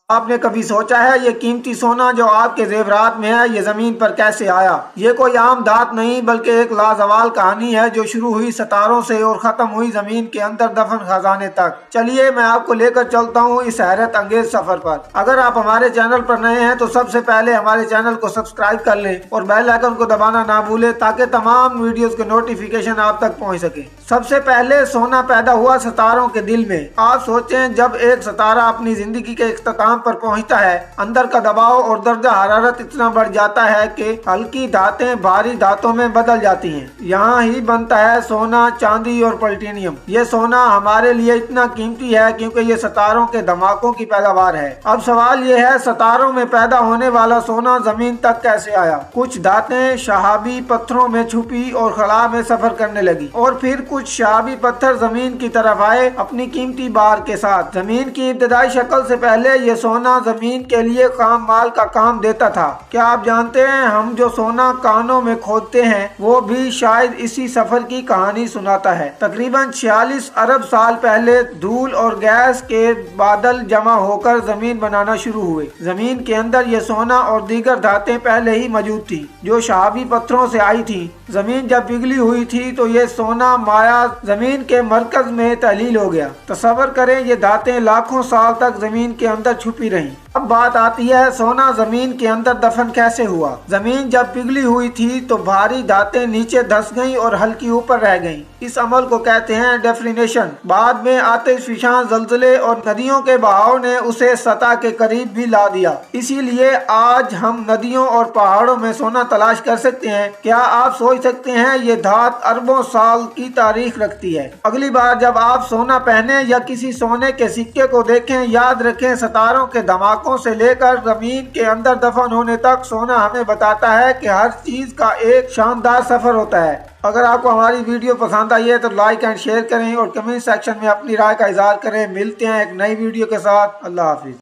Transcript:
آپ نے کبھی سوچا ہے یہ قیمتی سونا جو آپ کے زیورات میں ہے یہ زمین پر کیسے آیا؟ یہ کوئی عام دھات نہیں بلکہ ایک لازوال کہانی ہے جو شروع ہوئی ستاروں سے اور ختم ہوئی زمین کے اندر دفن خزانے تک۔ چلیے میں آپ کو لے کر چلتا ہوں اس حیرت انگیز سفر پر۔ اگر آپ ہمارے چینل پر نئے ہیں تو سب سے پہلے ہمارے چینل کو سبسکرائب کر لیں اور بیل آئیکن کو دبانا نہ بھولیں تاکہ تمام ویڈیوز کے نوٹیفیکیشن آپ تک پہنچ سکے۔ سب سے پہلے سونا پیدا ہوا ستاروں کے دل میں۔ آپ سوچیں جب ایک ستارہ اپنی زندگی کے اختتام پر پہنچتا ہے اندر کا دباؤ اور درجہ حرارت اتنا بڑھ جاتا ہے کہ ہلکی دھاتیں بھاری دھاتوں میں بدل جاتی ہیں۔ یہاں ہی بنتا ہے سونا، چاندی اور پلٹینیم۔ یہ سونا ہمارے لیے اتنا قیمتی ہے کیونکہ یہ ستاروں کے دھماکوں کی پیداوار ہے۔ اب سوال یہ ہے ستاروں میں پیدا ہونے والا سونا زمین تک کیسے آیا؟ کچھ دھاتیں شہابی پتھروں میں چھپی اور خلا میں سفر کرنے لگی اور پھر کچھ شہابی پتھر زمین کی طرف آئے اپنی قیمتی بار کے ساتھ۔ زمین کی ابتدائی شکل سے پہلے یہ سونا زمین کے لیے خام مال کا کام دیتا تھا۔ کیا آپ جانتے ہیں ہم جو سونا کانوں میں کھودتے ہیں وہ بھی شاید اسی سفر کی کہانی سناتا ہے۔ تقریباً 46 ارب سال پہلے دھول اور گیس کے بادل جمع ہو کر زمین بنانا شروع ہوئے۔ زمین کے اندر یہ سونا اور دیگر دھاتیں پہلے ہی موجود تھی جو شہابی پتھروں سے آئی تھی۔ زمین جب پگھلی ہوئی تھی تو یہ سونا مایا زمین کے مرکز میں تحلیل ہو گیا۔ تصور کریں یہ دھاتیں لاکھوں سال تک زمین کے اندر چھپی رہیں۔ اب بات آتی ہے سونا زمین کے اندر دفن کیسے ہوا؟ زمین جب پگھلی ہوئی تھی تو بھاری دھاتیں نیچے دھس گئیں اور ہلکی اوپر رہ گئیں۔ اس عمل کو کہتے ہیں ڈیفرینیشن۔ بعد میں آتش فشاں زلزلے اور ندیوں کے بہاؤ نے اسے سطح کے قریب بھی لا دیا۔ اسی لیے آج ہم ندیوں اور پہاڑوں میں سونا تلاش کر سکتے ہیں۔ کیا آپ سوچ سکتے ہیں یہ دھات اربوں سال کی تاریخ رکھتی ہے۔ اگلی بار جب آپ سونا پہنے یا کسی سونے کے سکے کو دیکھیں یاد رکھیں ستاروں کے دھماکوں سے لے کر زمین کے اندر دفن ہونے تک سونا ہمیں بتاتا ہے کہ ہر چیز کا ایک شاندار سفر ہوتا ہے۔ اگر آپ کو ہماری ویڈیو پسند آئی ہے تو لائک اینڈ شیئر کریں اور کمنٹ سیکشن میں اپنی رائے کا اظہار کریں۔ ملتے ہیں ایک نئی ویڈیو کے ساتھ۔ اللہ حافظ۔